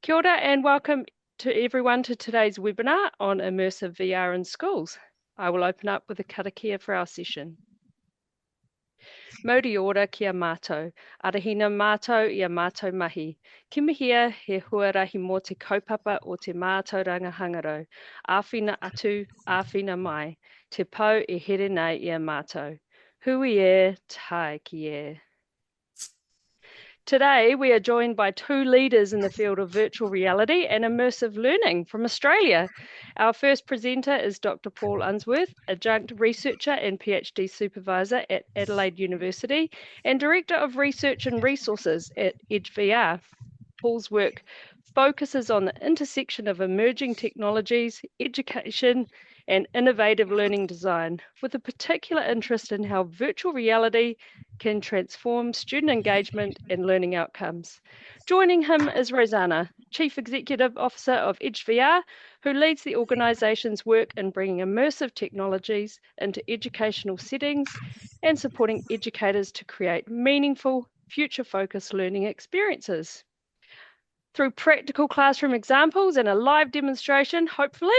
Kia ora and welcome to everyone to today's webinar on Immersive VR in schools. I will open up with a karakia for our session. Mauri ora kia mātou, arahina mātou ia mātou mahi. Ki mihia he huarahi mō te kaupapa o te mātauranga hangarau. Āwhina atu, āwhina mai. Te pau e here nei ia mātou. Hui e, tae ki e. Today, we are joined by two leaders in the field of virtual reality and immersive learning from Australia. Our first presenter is Dr. Paul Unsworth, adjunct researcher and PhD supervisor at Adelaide University and Director of Research and Resources at Edge VR. Paul's work focuses on the intersection of emerging technologies, education, and innovative learning design, with a particular interest in how virtual reality can transform student engagement and learning outcomes. Joining him is Rosanna, Chief Executive Officer of Edge VR, who leads the organisation's work in bringing immersive technologies into educational settings and supporting educators to create meaningful, future-focused learning experiences. Through practical classroom examples and a live demonstration, hopefully,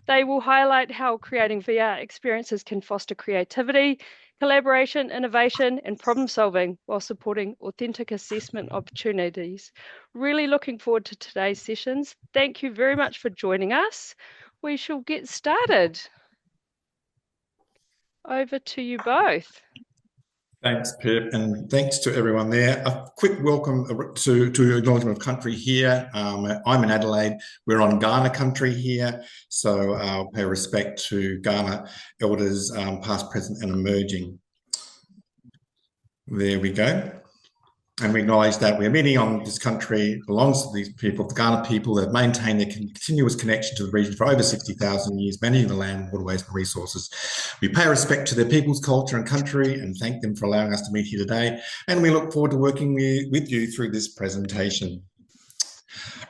they will highlight how creating VR experiences can foster creativity, collaboration, innovation, and problem solving while supporting authentic assessment opportunities. Really looking forward to today's sessions. Thank you very much for joining us. We shall get started. Over to you both. Thanks, Pip, and thanks to everyone there. A quick welcome to Acknowledgement of Country here. I'm in Adelaide. We're on Kaurna country here, so I'll pay respect to Kaurna elders, past, present, and emerging. There we go. And we acknowledge that we're meeting on this country belongs to these people, the Kaurna people that maintain their continuous connection to the region for over 60,000 years, managing the land, waterways, and resources. We pay respect to their people's culture and country and thank them for allowing us to meet here today. And we look forward to working with you through this presentation.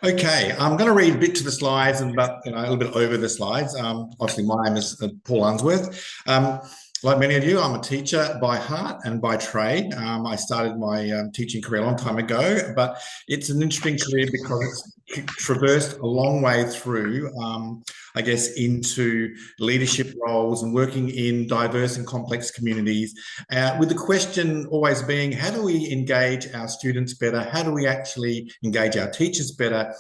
Okay, I'm going to read a bit to the slides and a little bit over the slides. Obviously, my name is Paul Unsworth. Like many of you, I'm a teacher by heart and by trade. I started my teaching career a long time ago, but it's an interesting career because it's traversed a long way through, I guess, into leadership roles and working in diverse and complex communities, with the question always being, how do we engage our students better? How do we actually engage our teachers better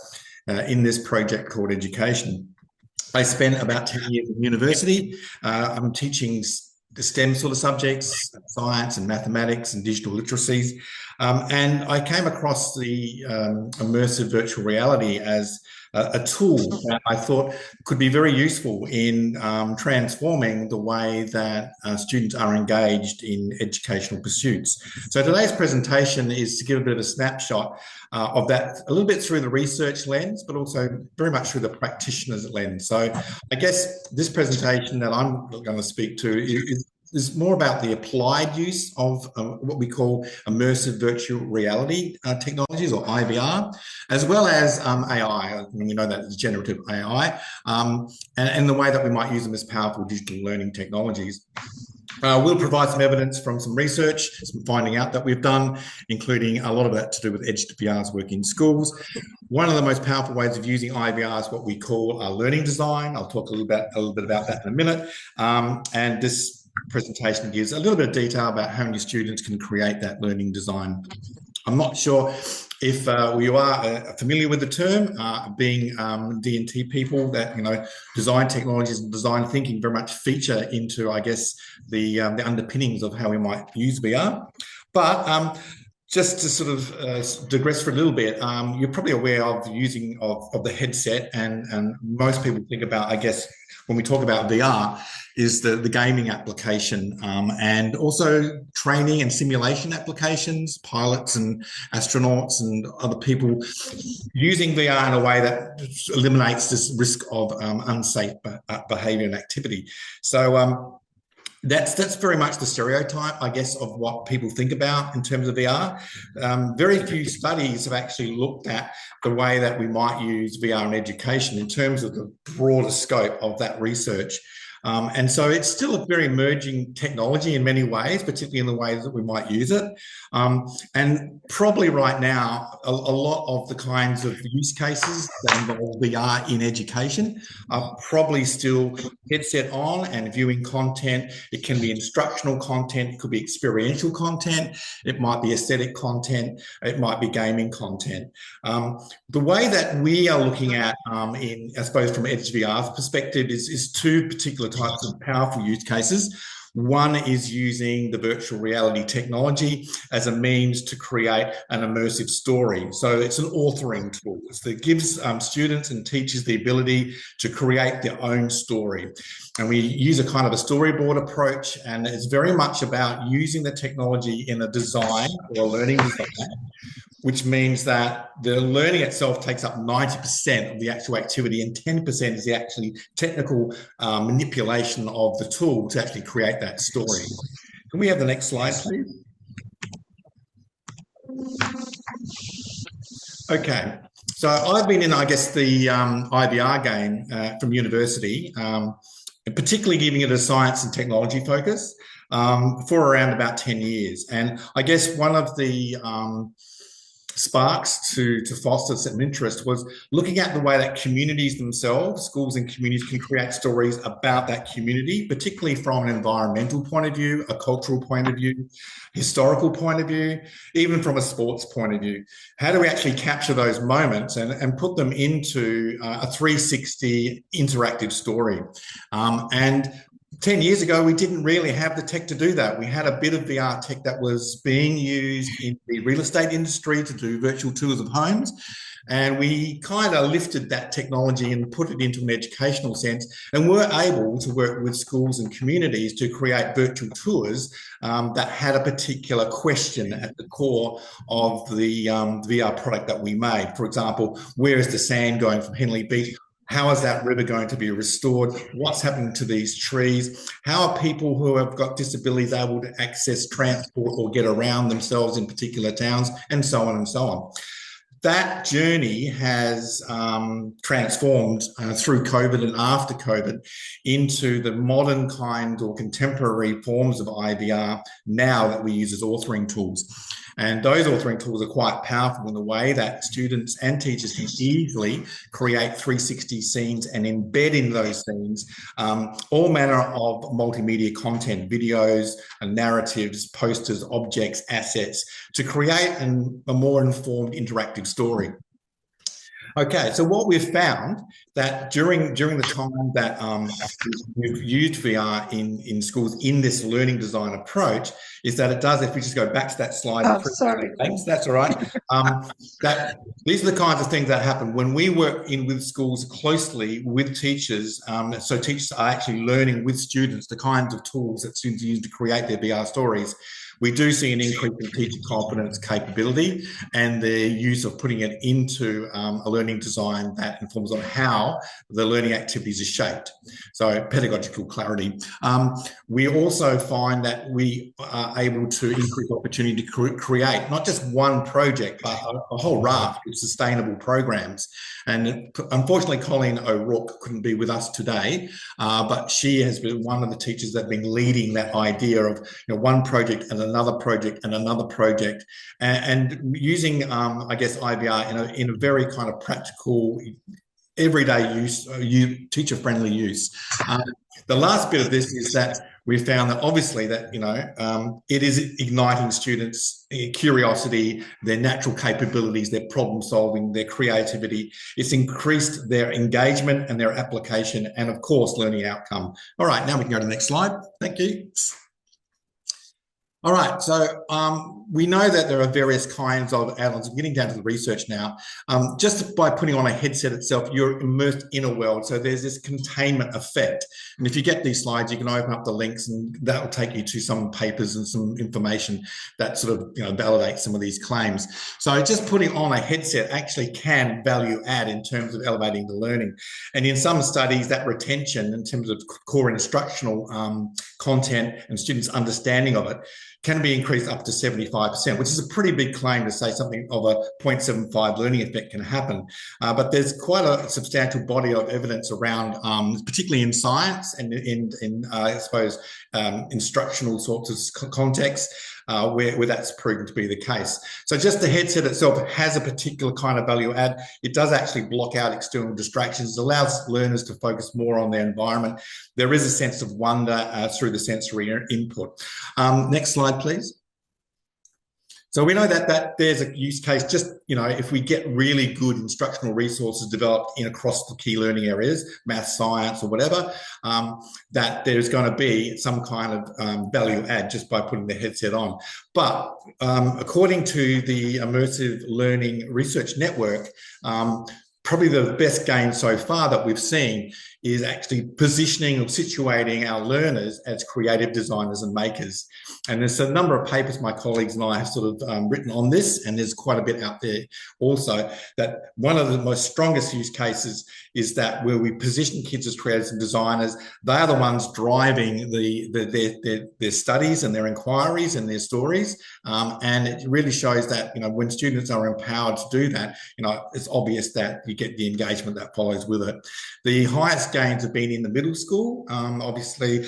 in this project called education? I spent about 10 years in university. I'm teaching the STEM sort of subjects, science and mathematics and digital literacies. And I came across the immersive virtual reality as a tool that I thought could be very useful in transforming the way that students are engaged in educational pursuits. So today's presentation is to give a bit of a snapshot of that, a little bit through the research lens, but also very much through the practitioner's lens. So I guess this presentation that I'm going to speak to is more about the applied use of what we call immersive virtual reality technologies, or IVR, as well as AI. We know that it's generative AI, and the way that we might use them as powerful digital learning technologies. We'll provide some evidence from some research, some finding out that we've done, including a lot of that to do with Edge VR's work in schools. One of the most powerful ways of using IVR is what we call learning design. I'll talk a little bit about that in a minute. And this presentation gives a little bit of detail about how many students can create that learning design. I'm not sure if you are familiar with the term, being D&T people, that design technologies and design thinking very much feature into, I guess, the underpinnings of how we might use VR. But just to sort of digress for a little bit, you're probably aware of the using of the headset, and most people think about, I guess, when we talk about VR, is the gaming application, and also training and simulation applications, pilots and astronauts and other people using VR in a way that eliminates this risk of unsafe behavior and activity. So that's very much the stereotype, I guess, of what people think about in terms of VR. Very few studies have actually looked at the way that we might use VR in education in terms of the broader scope of that research. And so it's still a very emerging technology in many ways, particularly in the ways that we might use it. And probably right now, a lot of the kinds of use cases that involve VR in education are probably still headset on and viewing content. It can be instructional content, it could be experiential content, it might be aesthetic content, it might be gaming content. The way that we are looking at, I suppose, from Edge VR's perspective, is two particular types of powerful use cases. One is using the virtual reality technology as a means to create an immersive story. So it's an authoring tool that gives students and teachers the ability to create their own story. And we use a kind of a storyboard approach, and it's very much about using the technology in a design or a learning design, which means that the learning itself takes up 90% of the actual activity and 10% is the actually technical manipulation of the tool to actually create that story. Can we have the next slide, please? Okay, so I've been in, I guess, the IVR game from university, particularly giving it a science and technology focus for around about 10 years. And I guess one of the sparks to foster some interest was looking at the way that communities themselves, schools and communities, can create stories about that community, particularly from an environmental point of view, a cultural point of view, historical point of view, even from a sports point of view. How do we actually capture those moments and put them into a 360 interactive story? And 10 years ago, we didn't really have the tech to do that. We had a bit of VR tech that was being used in the real estate industry to do virtual tours of homes. And we kind of lifted that technology and put it into an educational sense, and were able to work with schools and communities to create virtual tours that had a particular question at the core of the VR product that we made. For example, where is the sand going from Henley Beach? How is that river going to be restored? What's happening to these trees? How are people who have got disabilities able to access transport or get around themselves in particular towns, and so on and so on? That journey has transformed through COVID and after COVID into the modern kind or contemporary forms of IVR now that we use as authoring tools. And those authoring tools are quite powerful in the way that students and teachers can easily create 360 scenes and embed in those scenes all manner of multimedia content, videos, narratives, posters, objects, assets, to create a more informed interactive story. Okay, so what we've found that during the time that we've used VR in schools in this learning design approach is that it does, if we just go back to that slide. Oh, sorry. Thanks, that's all right. That these are the kinds of things that happen when we work with schools closely with teachers. So teachers are actually learning with students the kinds of tools that students use to create their VR stories. We do see an increase in teacher confidence, capability, and the use of putting it into a learning design that informs on how the learning activities are shaped. So pedagogical clarity. We also find that we are able to increase opportunity to create not just one project, but a whole raft of sustainable programs. And unfortunately, Colleen O'Rourke couldn't be with us today, but she has been one of the teachers that have been leading that idea of one project and another project and another project, and using, I guess, IVR in a very kind of practical, everyday use, teacher-friendly use. The last bit of this is that we found that obviously that, it is igniting students' curiosity, their natural capabilities, their problem solving, their creativity. It's increased their engagement and their application, and of course, learning outcome. All right, now we can go to the next slide. Thank you. All right, so we know that there are various kinds of add-ons. I'm getting down to the research now. Just by putting on a headset itself, you're immersed in a world. So there's this containment effect. And if you get these slides, you can open up the links and that will take you to some papers and some information that sort of validates some of these claims. So just putting on a headset actually can value add in terms of elevating the learning. And in some studies, that retention in terms of core instructional content and students' understanding of it can be increased up to 75%, which is a pretty big claim to say something of a 0.75 learning effect can happen. But there's quite a substantial body of evidence around, particularly in science and in I suppose, instructional sorts of contexts, where that's proven to be the case. So just the headset itself has a particular kind of value add. It does actually block out external distractions. It allows learners to focus more on their environment. There is a sense of wonder through the sensory input. Next slide, please. So we know that there's a use case, just, if we get really good instructional resources developed across the key learning areas, math, science, or whatever, that there's going to be some kind of value add just by putting the headset on. But according to the Immersive Learning Research Network, probably the best gain so far that we've seen is actually positioning or situating our learners as creative designers and makers. And there's a number of papers my colleagues and I have sort of written on this, and there's quite a bit out there also, that one of the most strongest use cases is that where we position kids as creators and designers, they are the ones driving their studies and their inquiries and their stories. And it really shows that, when students are empowered to do that, it's obvious that you get the engagement that follows with it. The highest gains have been in the middle school. Obviously,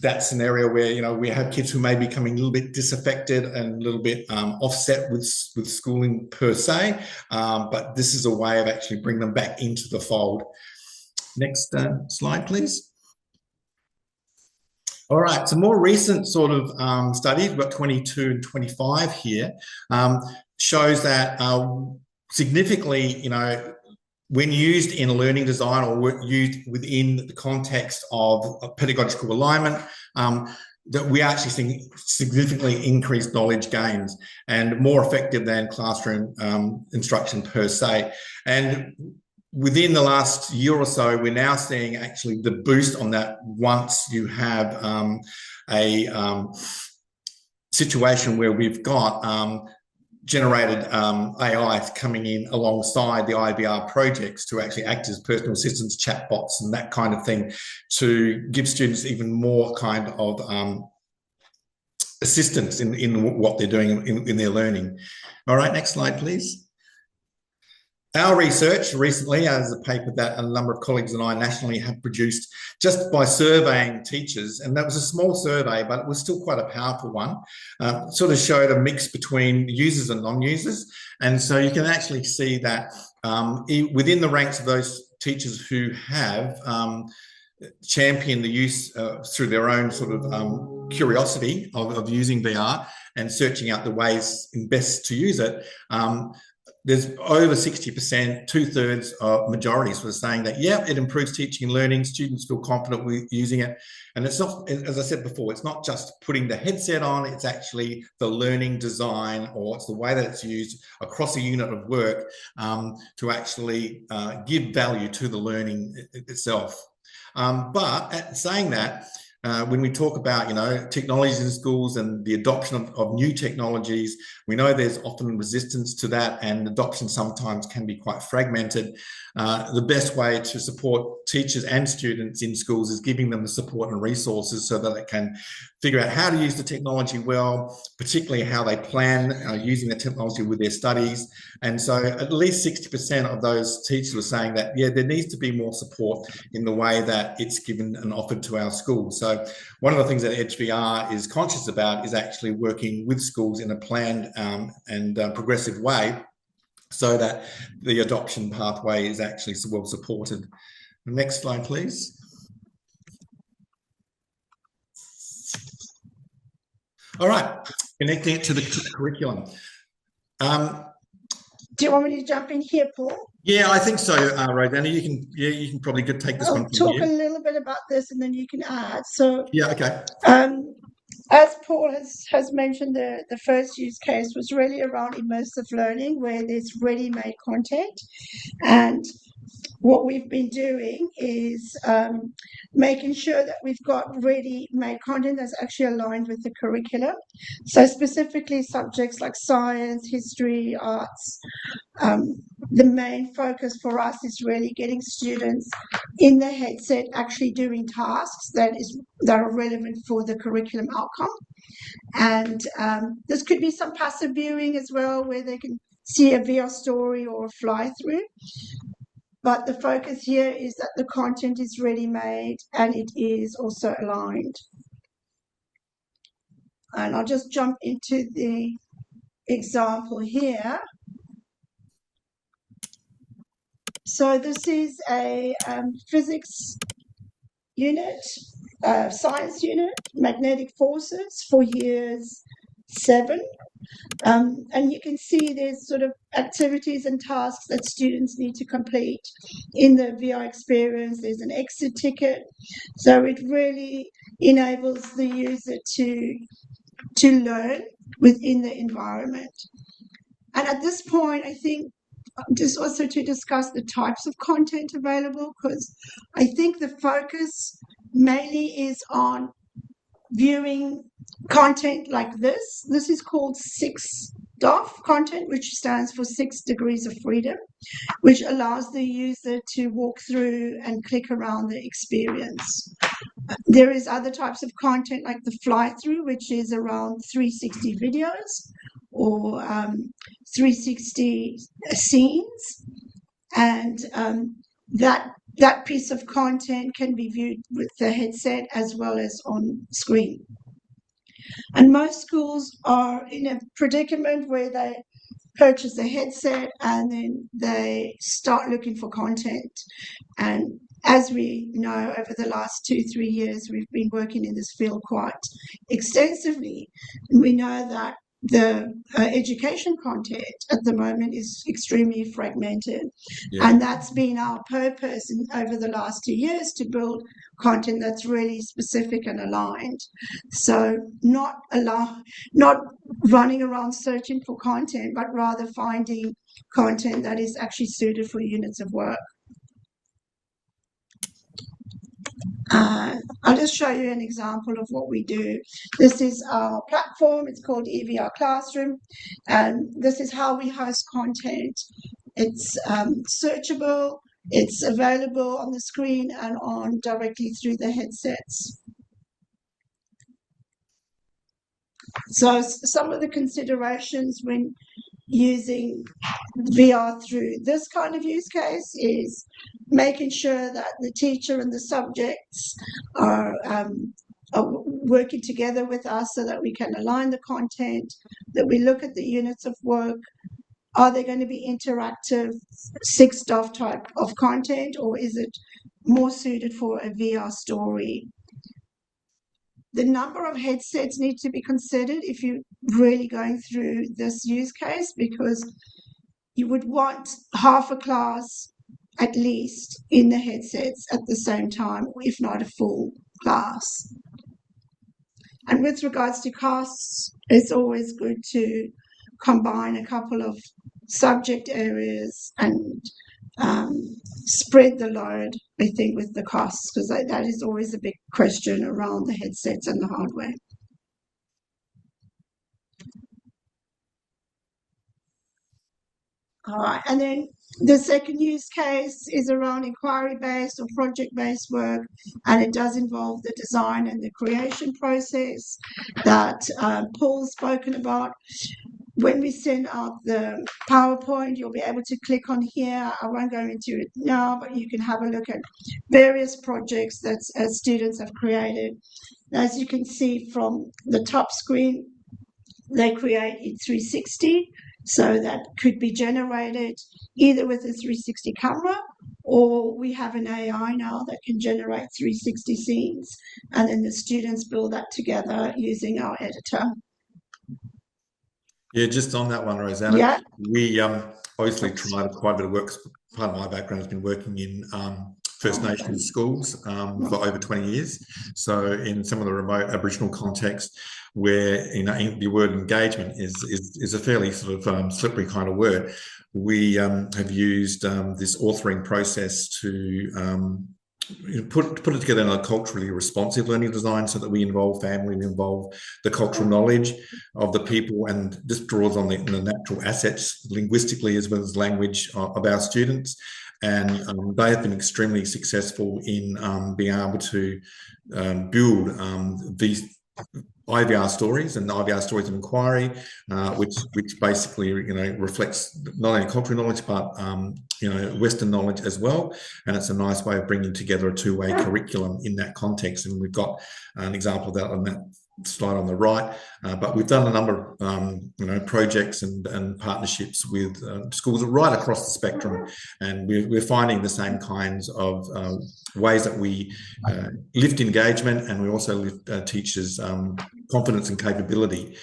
that's an area where, we have kids who may be becoming a little bit disaffected and a little bit offset with schooling per se, but this is a way of actually bringing them back into the fold. Next slide, please. All right, so more recent sort of studies, we've got 22 and 25 here, shows that significantly, when used in learning design or used within the context of pedagogical alignment, that we actually see significantly increased knowledge gains and more effective than classroom instruction per se. And within the last year or so, we're now seeing actually the boost on that once you have a situation where we've got generated AI coming in alongside the IVR projects to actually act as personal assistants, chatbots, and that kind of thing, to give students even more kind of assistance in what they're doing in their learning. All right, next slide, please. Our research recently, as a paper that a number of colleagues and I nationally have produced just by surveying teachers, and that was a small survey, but it was still quite a powerful one, sort of showed a mix between users and non-users. And so you can actually see that within the ranks of those teachers who have championed the use through their own sort of curiosity of using VR and searching out the ways best to use it, there's over 60%, 2/3 of majorities were saying that, yeah, it improves teaching and learning. Students feel confident with using it. And it's not, as I said before, it's not just putting the headset on, it's actually the learning design, or it's the way that it's used across a unit of work to actually give value to the learning itself. But saying that, when we talk about, technologies in schools and the adoption of new technologies, we know there's often resistance to that, and adoption sometimes can be quite fragmented. The best way to support teachers and students in schools is giving them the support and resources so that they can figure out how to use the technology well, particularly how they plan using the technology with their studies. And so at least 60% of those teachers were saying that, yeah, there needs to be more support in the way that it's given and offered to our schools. So one of the things that EdgeVR is conscious about is actually working with schools in a planned and progressive way, so that the adoption pathway is actually well supported. Next slide, please. All right, connecting it to the curriculum. Do you want me to jump in here, Paul? Yeah, I think so, Rosanna. You can probably take this one from here. I'll talk a little bit about this, and then you can add. So yeah, okay. As Paul has mentioned, the first use case was really around immersive learning, where there's ready-made content. And what we've been doing is making sure that we've got ready-made content that's actually aligned with the curriculum. So specifically subjects like science, history, arts. The main focus for us is really getting students in the headset actually doing tasks that are relevant for the curriculum outcome. And this could be some passive viewing as well, where they can see a VR story or a fly-through. But the focus here is that the content is ready-made and it is also aligned. And I'll just jump into the example here. So this is a physics unit, science unit, magnetic forces for years 7. And you can see there's sort of activities and tasks that students need to complete in the VR experience. There's an exit ticket. So it really enables the user to learn within the environment. And at this point, I think just also to discuss the types of content available, because I think the focus mainly is on viewing content like this. This is called 6DOF content, which stands for 6 degrees of freedom, which allows the user to walk through and click around the experience. There is other types of content like the fly-through, which is around 360 videos or 360 scenes. And that piece of content can be viewed with the headset as well as on screen. And most schools are in a predicament where they purchase a headset and then they start looking for content. And as we know, over the last 2-3 years, we've been working in this field quite extensively. And we know that the education content at the moment is extremely fragmented. Yeah. And that's been our purpose over the last 2 years, to build content that's really specific and aligned. So not running around searching for content, but rather finding content that is actually suited for units of work. I'll just show you an example of what we do. This is our platform. It's called EVR Classroom, and this is how we host content. It's searchable. It's available on the screen and on directly through the headsets. So some of the considerations when using VR through this kind of use case is making sure that the teacher and the subjects are working together with us so that we can align the content, that we look at the units of work. Are they going to be interactive 6DOF type of content, or is it more suited for a VR story? The number of headsets need to be considered if you're really going through this use case, because you would want half a class at least in the headsets at the same time, if not a full class. And with regards to costs, it's always good to combine a couple of subject areas and spread the load, I think, with the costs, because that is always a big question around the headsets and the hardware. All right, and then the second use case is around inquiry-based or project-based work, and it does involve the design and the creation process that Paul's spoken about. When we send out the PowerPoint, you'll be able to click on here. I won't go into it now, but you can have a look at various projects that students have created. As you can see from the top screen, they create in 360. So that could be generated either with a 360 camera, or we have an AI now that can generate 360 scenes, and then the students build that together using our editor. Yeah, just on that one, Rosanna, yeah. We obviously tried quite a bit of work. Part of my background has been working in First Nations schools for over 20 years. So in some of the remote Aboriginal contexts where the word engagement is a fairly sort of slippery kind of word, we have used this authoring process to put it together in a culturally responsive learning design, so that we involve family, we involve the cultural knowledge of the people, and just draws on the natural assets linguistically as well as language of our students. And they have been extremely successful in being able to build these IVR stories and IVR stories of inquiry, which basically reflects not only cultural knowledge but Western knowledge as well. And it's a nice way of bringing together a two-way curriculum in that context. And we've got an example of that on that slide on the right. But we've done a number of projects and partnerships with schools right across the spectrum, and we're finding the same kinds of ways that we lift engagement, and we also lift teachers' confidence and capability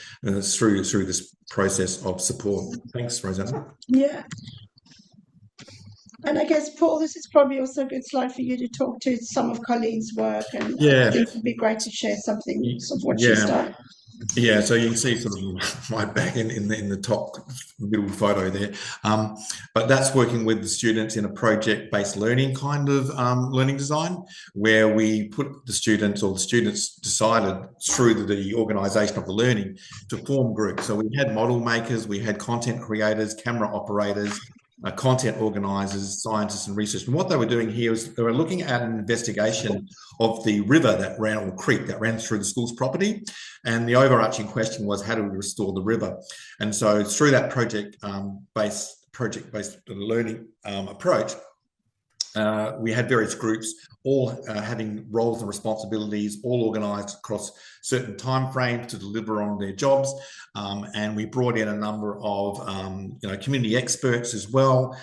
through this process of support. Thanks, Rosanna. Yeah. And I guess, Paul, this is probably also a good slide for you to talk to some of Colleen's work, and I think it would be great to share something of what she's done. Yeah, so you can see sort of my back in the top middle photo there. But that's working with the students in a project-based learning kind of learning design, where we put the students decided through the organisation of the learning to form groups. So we had model makers, we had content creators, camera operators, content organisers, scientists and researchers. And what they were doing here is they were looking at an investigation of the river that ran, or creek that ran through the school's property. And the overarching question was, how do we restore the river? And so through that project-based learning approach, we had various groups all having roles and responsibilities, all organised across certain timeframes to deliver on their jobs, and we brought in a number of community experts as well.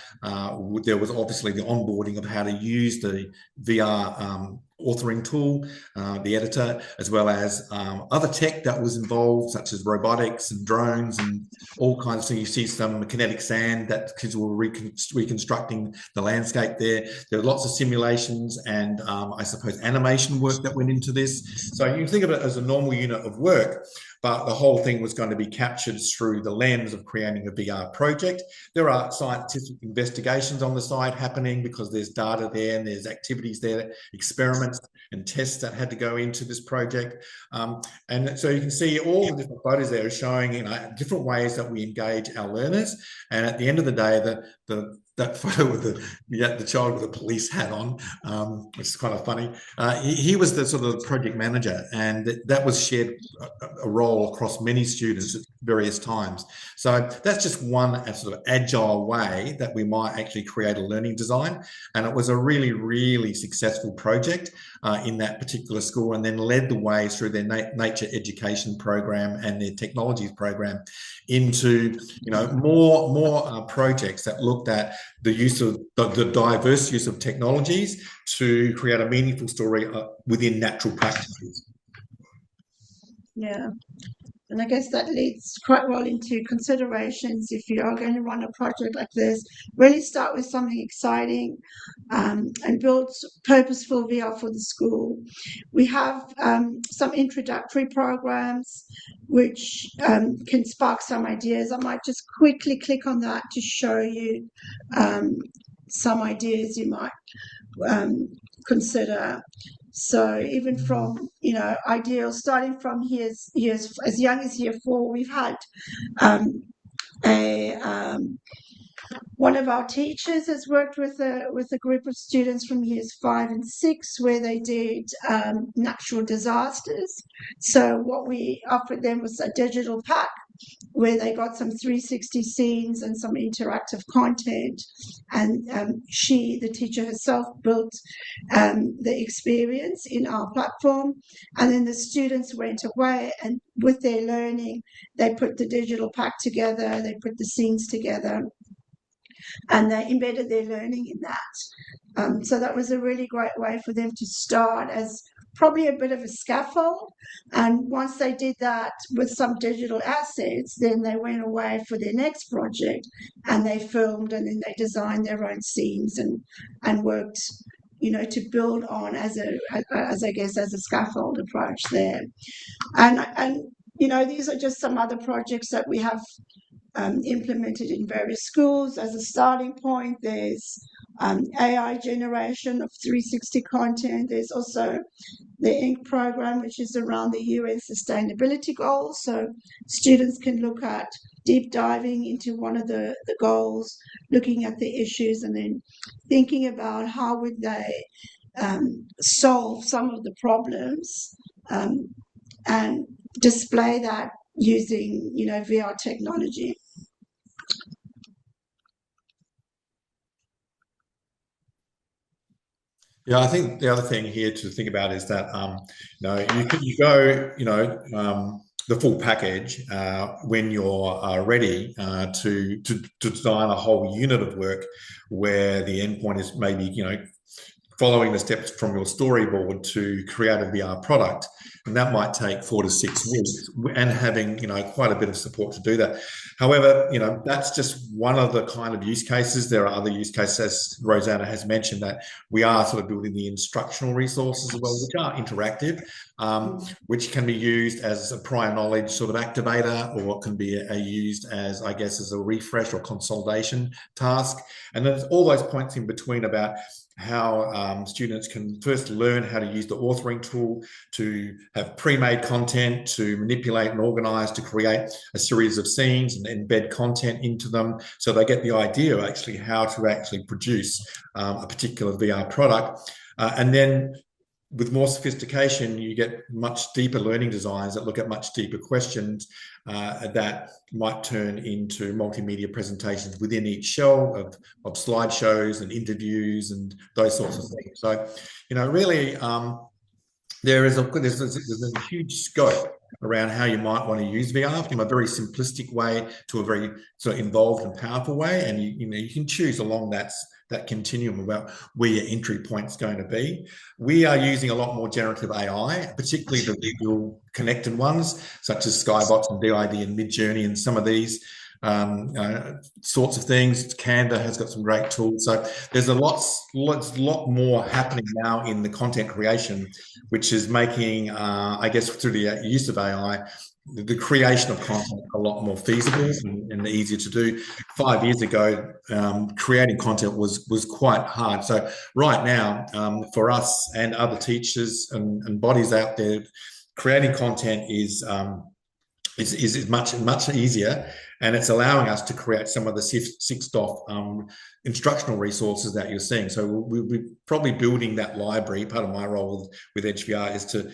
There was obviously the onboarding of how to use the VR authoring tool, the editor, as well as other tech that was involved, such as robotics and drones and all kinds of things. You see some kinetic sand that kids were reconstructing the landscape there. There were lots of simulations and I suppose animation work that went into this. So you can think of it as a normal unit of work, but the whole thing was going to be captured through the lens of creating a VR project. There are scientific investigations on the side happening because there's data there and there's activities there, experiments and tests that had to go into this project. And so you can see all the different photos there are showing different ways that we engage our learners. And at the end of the day, that photo with the child with a police hat on, which is kind of funny. He was the sort of project manager, and that was shared a role across many students at various times. So that's just one sort of agile way that we might actually create a learning design. And it was a really, really successful project in that particular school, and then led the way through their nature education program and their technologies program into more projects that looked at the use of the diverse use of technologies to create a meaningful story within natural practices. Yeah. And I guess that leads quite well into considerations if you are going to run a project like this. Really start with something exciting and build purposeful VR for the school. We have some introductory programs which can spark some ideas. I might just quickly click on that to show you some ideas you might consider. So even from, ideal, starting from years as young as year 4, we've had one of our teachers has worked with a group of students from years 5 and 6 where they did natural disasters. So what we offered them was a digital pack where they got some 360 scenes and some interactive content. And the teacher herself, built the experience in our platform. And then the students went away and with their learning, they put the digital pack together, they put the scenes together, and they embedded their learning in that. So that was a really great way for them to start as probably a bit of a scaffold. And once they did that with some digital assets, then they went away for their next project and they filmed, and then they designed their own scenes and worked, to build on as a scaffold approach there. And these are just some other projects that we have implemented in various schools. As a starting point, there's AI generation of 360 content. There's also the INC program, which is around the UN sustainability goals. So students can look at deep diving into one of the goals, looking at the issues, and then thinking about how would they solve some of the problems. And display that using, VR technology. Yeah, I think the other thing here to think about is that you go the full package when you're ready to design a whole unit of work where the endpoint is maybe following the steps from your storyboard to create a VR product. And that might take 4 to 6 weeks, and having quite a bit of support to do that. However, that's just one of the kind of use cases. There are other use cases, as Rosanna has mentioned, that we are sort of building the instructional resources as well, which are interactive, which can be used as a prior knowledge sort of activator, or it can be used as, I guess, as a refresh or consolidation task. And then there's all those points in between about how students can first learn how to use the authoring tool to have pre-made content, to manipulate and organize, to create a series of scenes and embed content into them, so they get the idea of actually how to actually produce a particular VR product. And then with more sophistication, you get much deeper learning designs that look at much deeper questions that might turn into multimedia presentations within each shell of slideshows and interviews and those sorts of things. So, really, there's a huge scope around how you might want to use VR from a very simplistic way to a very sort of involved and powerful way, and you can choose along that continuum about where your entry point's going to be. We are using a lot more generative AI, particularly the visual connected ones, such as Skybox and DID and Midjourney and some of these sorts of things. Canva has got some great tools. So there's a lot more happening now in the content creation, which is making, I guess, through the use of AI, the creation of content a lot more feasible and easier to do. 5 years ago, creating content was quite hard. So right now, for us and other teachers and bodies out there, creating content is much easier, and it's allowing us to create some of the sixth instructional resources that you're seeing. So we're probably building that library. Part of my role with EdgeVR is to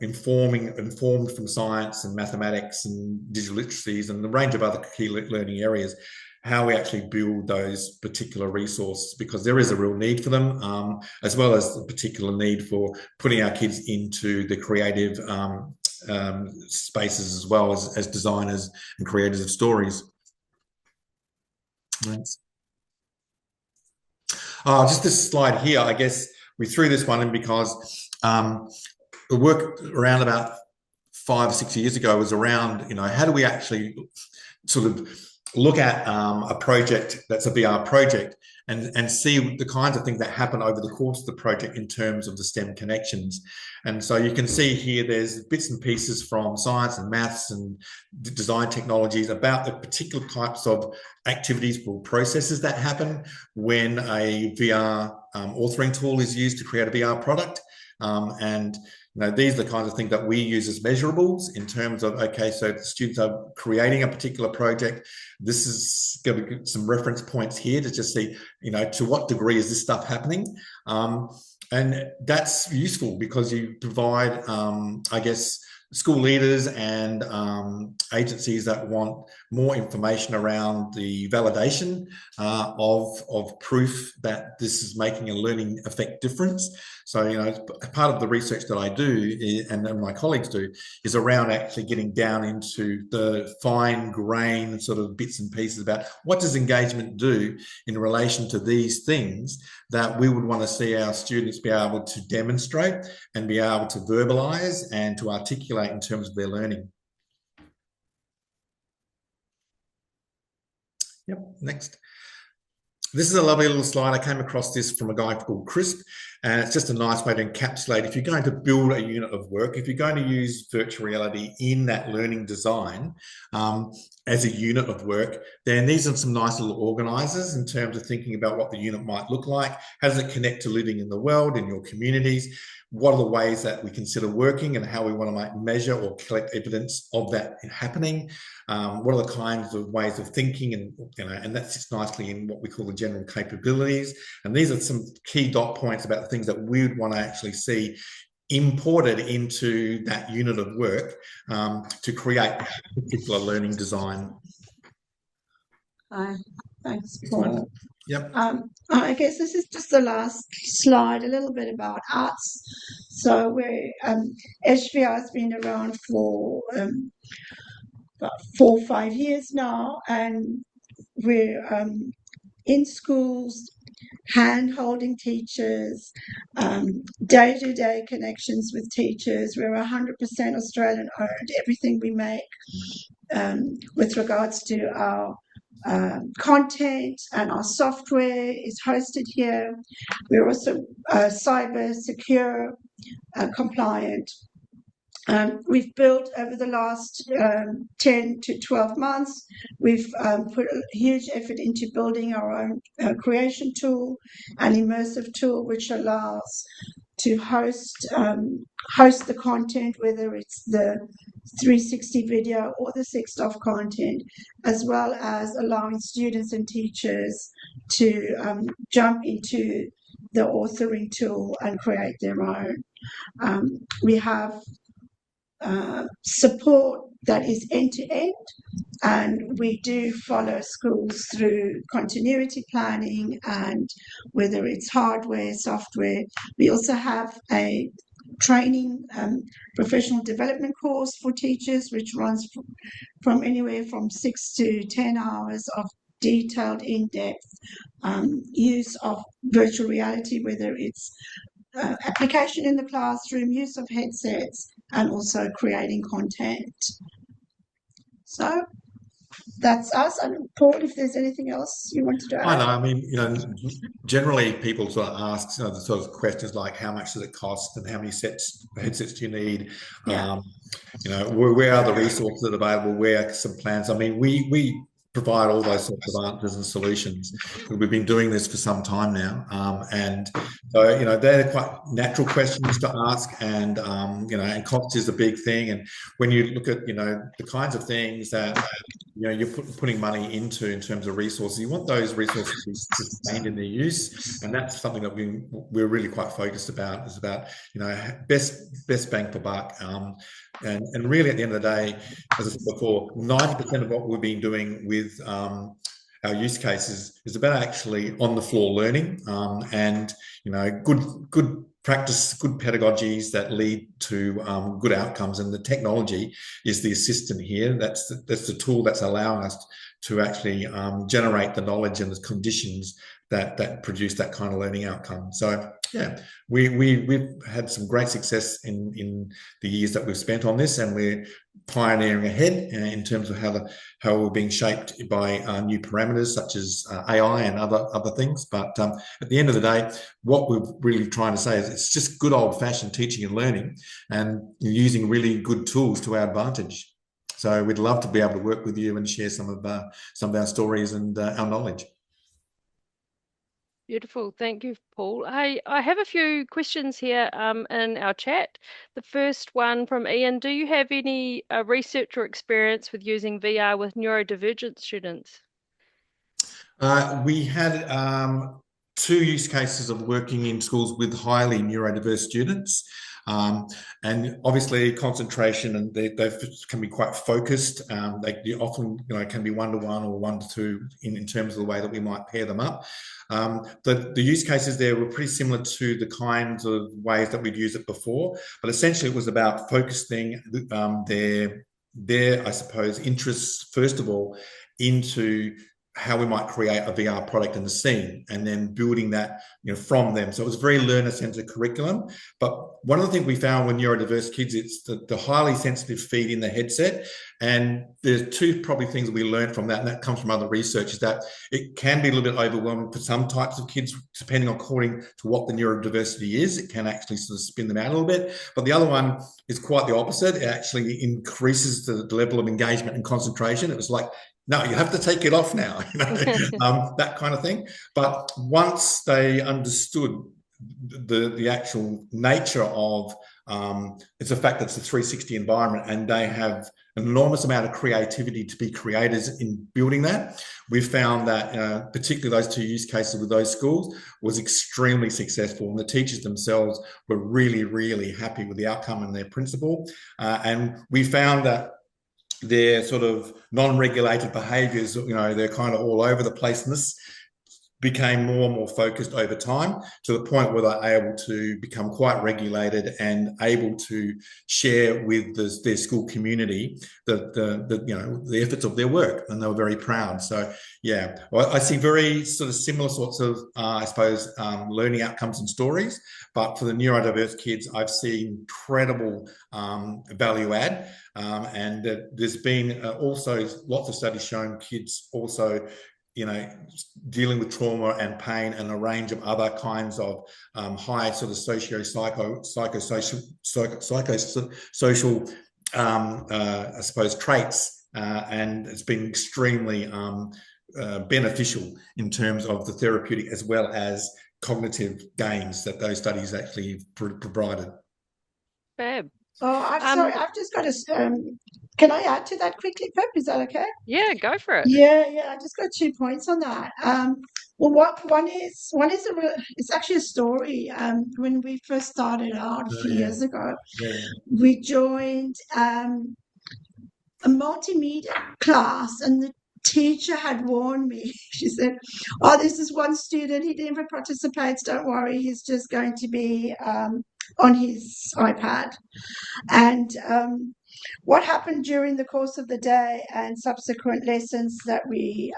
informed from science and mathematics and digital literacies and the range of other key learning areas, how we actually build those particular resources, because there is a real need for them, as well as the particular need for putting our kids into the creative spaces as well as designers and creators of stories. Thanks. Just this slide here, I guess we threw this one in because the work around about 5 or 6 years ago was around, how do we actually sort of look at a project that's a VR project and see the kinds of things that happen over the course of the project in terms of the STEM connections. And so you can see here there's bits and pieces from science and maths and design technologies about the particular types of activities or processes that happen when a VR authoring tool is used to create a VR product. And these are the kinds of things that we use as measurables in terms of, okay, so the students are creating a particular project. This is going to give some reference points here to just see, to what degree is this stuff happening? And that's useful because you provide, I guess, school leaders and agencies that want more information around the validation of proof that this is making a learning effect difference. So, part of the research that I do and my colleagues do is around actually getting down into the fine grain sort of bits and pieces about what does engagement do in relation to these things that we would want to see our students be able to demonstrate and be able to verbalize and to articulate in terms of their learning. Yep, next. This is a lovely little slide. I came across this from a guy called Crisp, and it's just a nice way to encapsulate, if you're going to build a unit of work, if you're going to use virtual reality in that learning design as a unit of work, then these are some nice little organizers in terms of thinking about what the unit might look like. How does it connect to living in the world, in your communities? What are the ways that we consider working and how we want to measure or collect evidence of that happening? What are the kinds of ways of thinking? And that sits nicely in what we call the general capabilities. And these are some key dot points about the things that we would want to actually see imported into that unit of work to create particular learning design. Thanks, Paul. Yep. I guess this is just the last slide, a little bit about arts. So we're HVR has been around for about 4 or 5 years now, and we're in schools, hand-holding teachers, day-to-day connections with teachers. We're 100% Australian-owned. Everything we make with regards to our content and our software is hosted here. We're also cyber secure, compliant. We've built over the last 10 to 12 months, we've put a huge effort into building our own creation tool, an immersive tool, which allows to host the content, whether it's the 360 video or the 6DOF content, as well as allowing students and teachers to jump into the authoring tool and create their own. We have support that is end-to-end, and we do follow schools through continuity planning, and whether it's hardware, software. We also have a training professional development course for teachers, which runs from anywhere from 6 to 10 hours of detailed, in-depth use of virtual reality, whether it's application in the classroom, use of headsets, and also creating content. So that's us. And Paul, if there's anything else you wanted to add. I know. I mean, generally people sort of ask the sort of questions like, how much does it cost, and how many headsets do you need? Yeah. Where are the resources available? Where are some plans? I mean, we provide all those sorts of answers and solutions. We've been doing this for some time now, and so they're quite natural questions to ask, and and cost is a big thing. And when you look at the kinds of things that you're putting money into in terms of resources, you want those resources to be sustained in their use, and that's something that we're really quite focused about. Is about best bang for buck. And really, at the end of the day, as I said before, 90% of what we've been doing with our use cases is about actually on the floor learning, and good practice, good pedagogies that lead to good outcomes. And the technology is the assistant here. That's the tool that's allowing us to actually generate the knowledge and the conditions that produce that kind of learning outcome. So yeah, we've had some great success in the years that we've spent on this, and we're pioneering ahead in terms of how we're being shaped by new parameters such as AI and other things. But at the end of the day, what we're really trying to say is it's just good old-fashioned teaching and learning, and using really good tools to our advantage. So we'd love to be able to work with you and share some of our stories and our knowledge. Beautiful. Thank you, Paul. I have a few questions here in our chat. The first one from Ian: do you have any research or experience with using VR with neurodivergent students? We had 2 use cases of working in schools with highly neurodiverse students. And obviously concentration, and they can be quite focused. They often can be 1-to-1 or 1-to-2 in terms of the way that we might pair them up. The use cases there were pretty similar to the kinds of ways that we'd used it before, but essentially it was about focusing their I suppose interests first of all into how we might create a VR product in the scene, and then building that from them. So it was a very learner-centered curriculum. But one of the things we found with neurodiverse kids, it's the highly sensitive feed in the headset. And there's 2 probably things that we learned from that, and that comes from other research, is that it can be a little bit overwhelming for some types of kids, depending on according to what the neurodiversity is. It can actually sort of spin them out a little bit. But the other one is quite the opposite. It actually increases the level of engagement and concentration. It was like, no, you have to take it off now, that kind of thing. But once they understood the actual nature of it's a fact that it's a 360 environment, and they have an enormous amount of creativity to be creators in building that. We found that particularly those 2 use cases with those schools was extremely successful, and the teachers themselves were really, really happy with the outcome and their principal. And we found that their sort of non-regulated behaviours, they're kind of all over the place, and this became more and more focused over time to the point where they're able to become quite regulated and able to share with their school community the efforts of their work, and they were very proud. So yeah, I see very sort of similar sorts of I suppose learning outcomes and stories, but for the neurodiverse kids I've seen incredible value add, and there's been also lots of studies showing kids also dealing with trauma and pain and a range of other kinds of high sort of psychosocial I suppose traits, and it's been extremely beneficial in terms of the therapeutic as well as cognitive gains that those studies actually provided. Fab. Oh, I'm sorry. I've just got to. Can I add to that quickly, Pip? Is that okay? Yeah, go for it. Yeah. I just got 2 points on that. Well, one is it's actually a story. When we first started out a few years ago, we joined a multimedia class, and the teacher had warned me. She said, "Oh, this is one student. He never participates. Don't worry. He's just going to be on his iPad." And what happened during the course of the day and subsequent lessons that we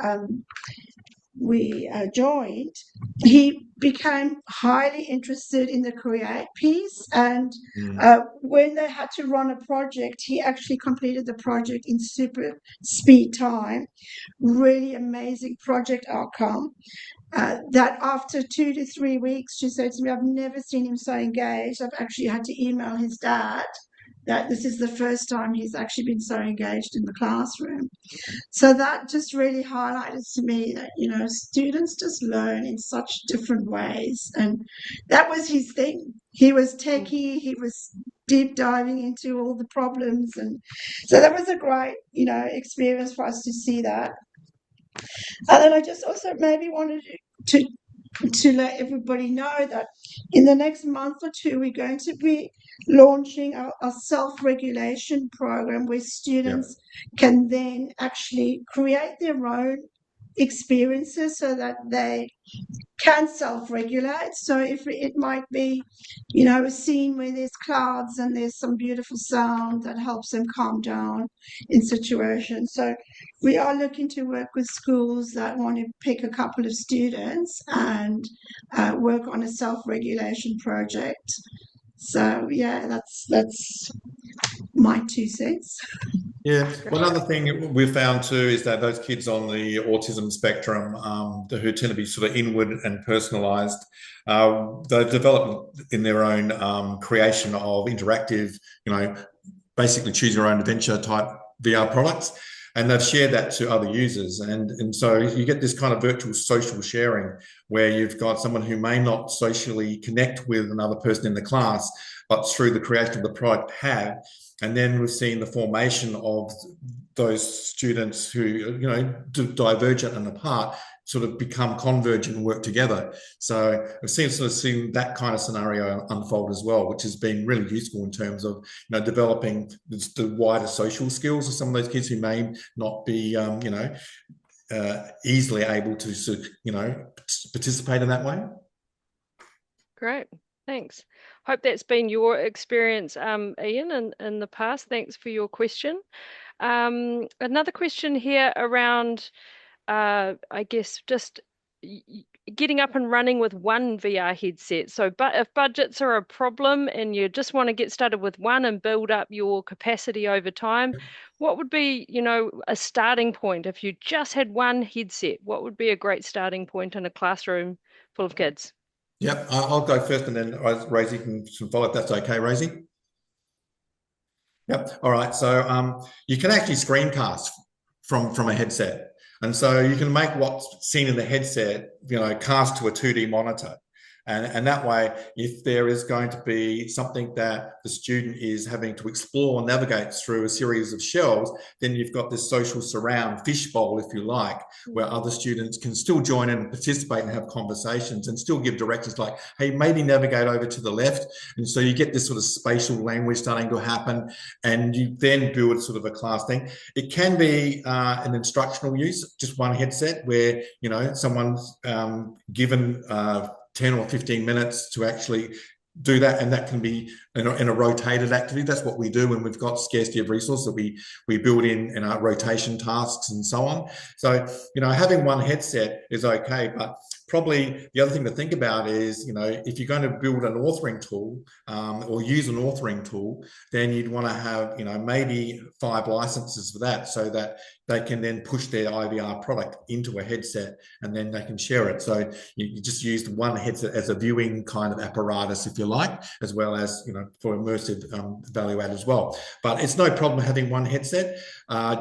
joined, he became highly interested in the create piece, and when they had to run a project, he actually completed the project in super speed time. Really amazing project outcome. That after 2 to 3 weeks, she said to me, "I've never seen him so engaged. I've actually had to email his dad that this is the first time he's actually been so engaged in the classroom." So that just really highlighted to me that, students just learn in such different ways. And that was his thing. He was techie, he was deep diving into all the problems. And so that was a great, experience for us to see that. And then I just also maybe wanted to let everybody know that in the next month or 2, we're going to be launching a self-regulation program where students can then actually create their own experiences so that they can self-regulate. So if it might be, a scene where there's clouds and there's some beautiful sound that helps them calm down in situations. So we are looking to work with schools that want to pick a couple of students and work on a self-regulation project. So yeah, that's my 2 cents. Yeah, one other thing we've found too is that those kids on the autism spectrum who tend to be sort of inward and personalised, they've developed in their own creation of interactive, basically choose your own adventure type VR products, and they've shared that to other users. And so you get this kind of virtual social sharing where you've got someone who may not socially connect with another person in the class, but through the creation of the product have. And then we've seen the formation of those students who, divergent and apart, sort of become convergent and work together. So we've seen that kind of scenario unfold as well, which has been really useful in terms of, developing the wider social skills of some of those kids who may not be, easily able to, participate in that way. Great. Thanks. Hope that's been your experience, Ian, in the past. Thanks for your question. Another question here around, I guess, just getting up and running with one VR headset. So, but if budgets are a problem and you just want to get started with one and build up your capacity over time, what would be, a starting point? If you just had one headset, what would be a great starting point in a classroom full of kids? Yep, I'll go first and then Rosie can follow if that's okay, Rosie. Yep, all right. So you can actually screencast from a headset. And so you can make what's seen in the headset, cast to a 2D monitor. And that way, if there is going to be something that the student is having to explore and navigate through a series of shelves, then you've got this social surround, fishbowl, if you like, where other students can still join in and participate and have conversations and still give directions like, hey, maybe navigate over to the left. And so you get this sort of spatial language starting to happen, and you then build sort of a class thing. It can be an instructional use, just one headset where, someone's given 10 or 15 minutes to actually do that, and that can be in a rotated activity. That's what we do when we've got scarcity of resources, that we build in our rotation tasks and so on. So, having one headset is okay, but probably the other thing to think about is, if you're going to build an authoring tool or use an authoring tool, then you'd want to have, maybe 5 licenses for that, so that they can then push their IVR product into a headset and then they can share it. So you just use one headset as a viewing kind of apparatus, if you like, as well as, for immersive value add as well. But it's no problem having one headset.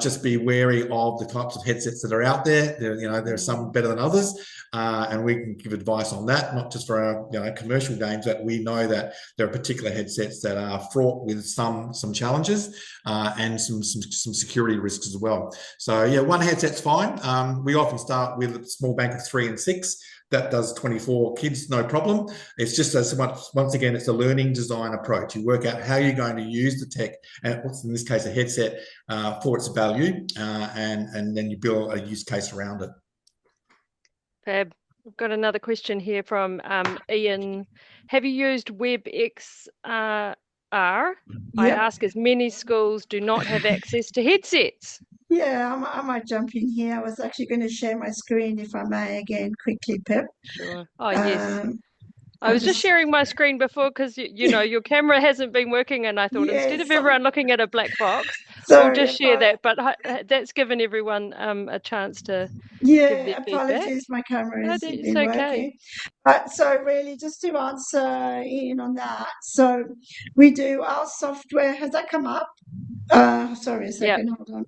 Just be wary of the types of headsets that are out there. There are some better than others, and we can give advice on that, not just for our commercial games, but we know that there are particular headsets that are fraught with some challenges and some security risks as well. So yeah, one headset's fine. We often start with a small bank of 3 and 6. That does 24 kids, no problem. It's just once again, it's a learning design approach. You work out how you're going to use the tech, and what's in this case a headset, for its value, and then you build a use case around it. Fab. I've got another question here from Ian. Have you used WebXR? I ask, as many schools do not have access to headsets. Yeah, I might jump in here. I was actually going to share my screen, if I may, again, quickly, Pip. Sure. Oh, yes. I was just sharing my screen before because, your camera hasn't been working, and I thought instead of everyone looking at a black box, we'll just share that. But that's given everyone a chance to give their apologies, feedback. my camera has been okay. working. So really, just to answer Ian on that, so we do our software. Has that come up? Sorry, a second, hold on.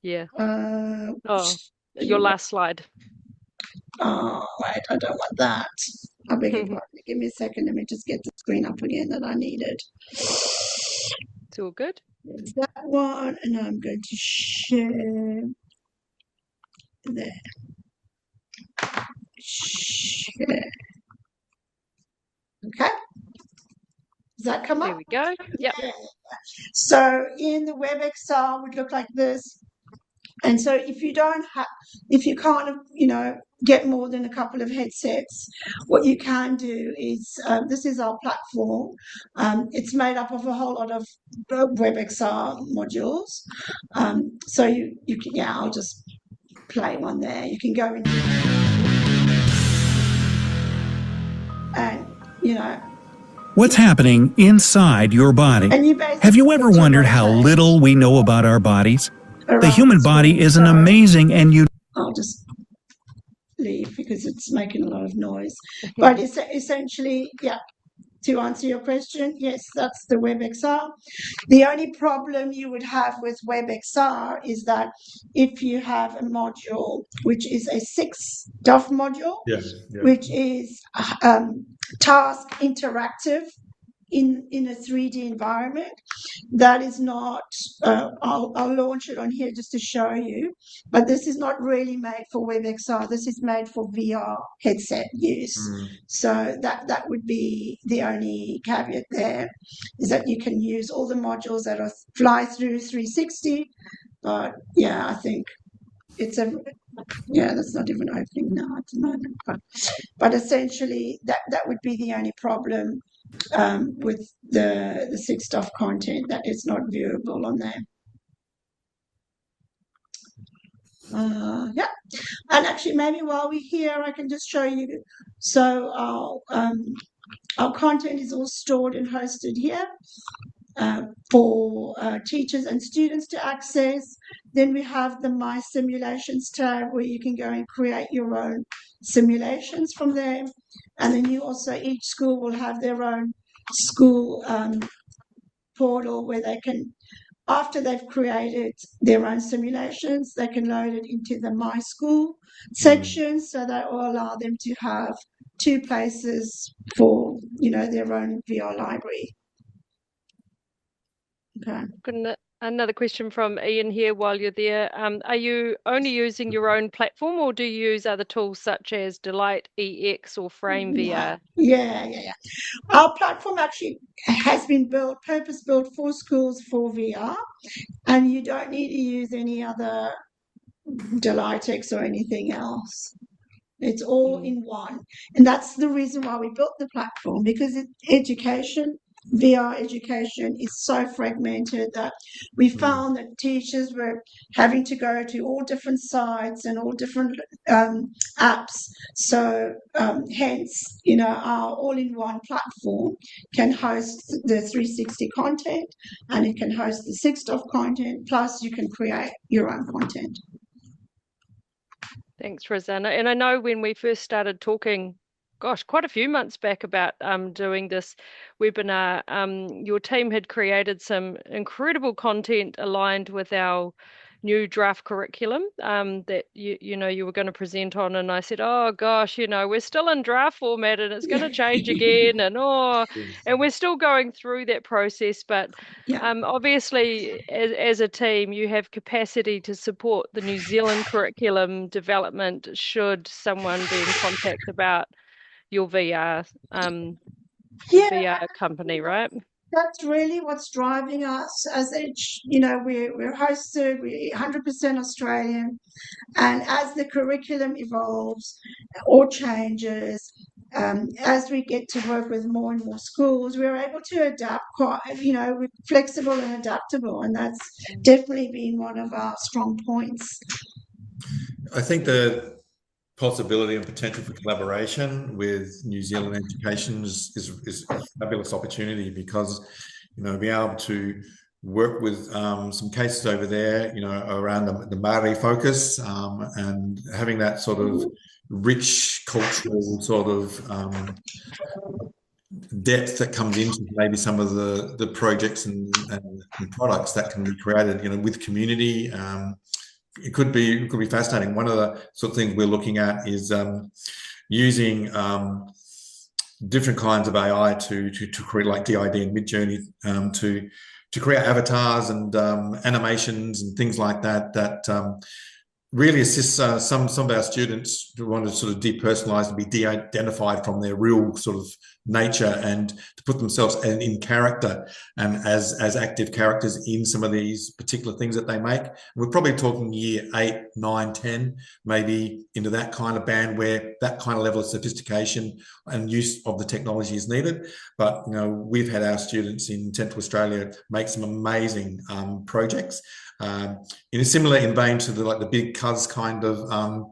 Yeah. Your last slide. Oh, wait, I don't want that. I beg your pardon. Give me a second. Let me just get the screen up again that I needed. It's all good. There's that one, and I'm going to share there. Share. Okay. Does that come up? There we go. Yep. So in the WebXR would look like this. And so if you can't, get more than a couple of headsets, what you can do is, this is our platform. It's made up of a whole lot of WebXR modules. So you can, I'll just play one there. You can go in and, What's happening inside your body? Have you ever wondered how little we know about our bodies? The human body is an amazing and unique... I'll just leave because it's making a lot of noise. But it's essentially, to answer your question, yes, that's the WebXR. The only problem you would have with WebXR is that if you have a module, which is a 6DOF module, which is task interactive in a 3D environment, that is not, I'll launch it on here just to show you, but this is not really made for WebXR. This is made for VR headset use. So that would be the only caveat there, is that you can use all the modules that are fly through 360, but I think it's that's not even opening now at the moment, but essentially that would be the only problem with the 6DOF content, that is not viewable on there. And actually, maybe while we're here, I can just show you. So our content is all stored and hosted here for teachers and students to access. Then we have the My Simulations tab, where you can go and create your own simulations from there. And then each school will have their own school portal where they can, after they've created their own simulations, they can load it into the My School section, so that will allow them to have two places for, their own VR library. Okay. Another question from Ian here while you're there. Are you only using your own platform, or do you use other tools such as Delight EX or Frame VR? Yeah. Our platform actually has been purpose-built for schools for VR, and you don't need to use any other Delightex or anything else. It's all in one. And that's the reason why we built the platform, because VR education is so fragmented that we found that teachers were having to go to all different sites and all different apps. So hence, our all-in-one platform can host the 360 content, and it can host the 6DoF content, plus you can create your own content. Thanks, Rosanna. And I know when we first started talking, gosh, quite a few months back about doing this webinar, your team had created some incredible content aligned with our new draft curriculum that you were going to present on. And I said, oh gosh, we're still in draft format and it's going to change again, and we're still going through that process. But obviously, as a team, you have capacity to support the New Zealand curriculum development should someone be in contact about your VR VR company, right? That's really what's driving us. As we're hosted, we're 100% Australian, and as the curriculum evolves or changes, as we get to work with more and more schools, we're able to adapt we're flexible and adaptable, and that's definitely been one of our strong points. I think the possibility and potential for collaboration with New Zealand education is a fabulous opportunity, because being able to work with some cases over there, around the Māori focus, and having that sort of rich cultural sort of depth that comes into maybe some of the projects and products that can be created, with community. It could be fascinating. One of the sort of things we're looking at is using different kinds of AI to create, like DID and Midjourney, to create avatars and animations and things like that really assists some of our students who want to sort of depersonalize and be de-identified from their real sort of nature, and to put themselves in character and as active characters in some of these particular things that they make. We're probably talking year 8, 9, 10, maybe into that kind of band where that kind of level of sophistication and use of the technology is needed. But we've had our students in Central Australia make some amazing projects in a similar vein to the big cuz kind of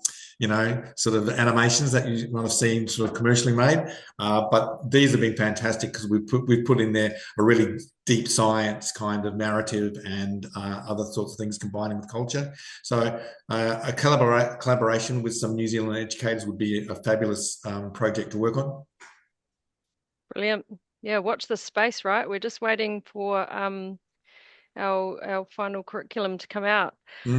sort of animations that you might have seen sort of commercially made. But these have been fantastic because we've put in there a really deep science kind of narrative and other sorts of things combining with culture. So a collaboration with some New Zealand educators would be a fabulous project to work on. Brilliant. Yeah, watch this space, right? We're just waiting for our final curriculum to come out. We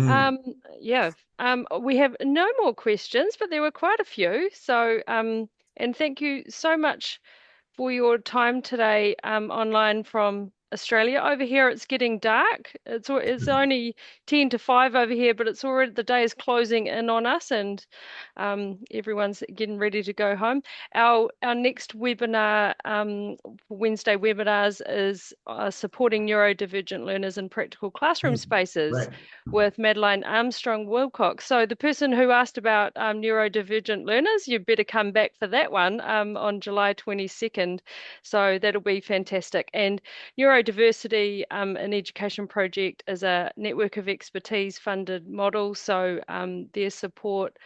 have no more questions, but there were quite a few. So and thank you so much for your time today online from Australia. Over here it's getting dark. It's only 10 to 5 over here, but it's already, the day is closing in on us, and everyone's getting ready to go home. Our next webinar, Wednesday webinars, is supporting neurodivergent learners in practical classroom spaces with Madeline Armstrong Wilcox. So the person who asked about neurodivergent learners, you better come back for that one on July 22nd. So that'll be fantastic. And Neurodiversity in Education Project is a network of expertise funded model. So their support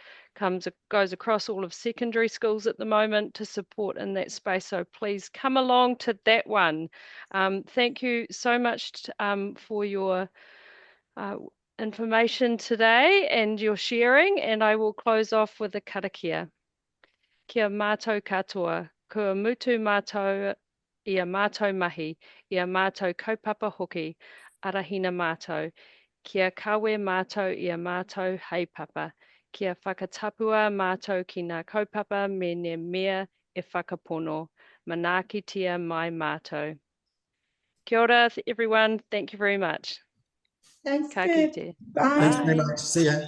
goes across all of secondary schools at the moment to support in that space. So please come along to that one. Thank you so much for your information today and your sharing. And I will close off with a karakia. Kia mātou katoa, kua mutu mātou ia mātou mahi, ia mātou kaupapa hoki, arahina mātou, kia kawe mātou ia mātou hei papa, Kia whakatapua mātou ki ngā kaupapa me ne mea e whakapono. Manakitia mai mātou. Kia ora, everyone. Thank you very much. Thanks, Ka Pip. kite. Bye. Thanks very much. See ya.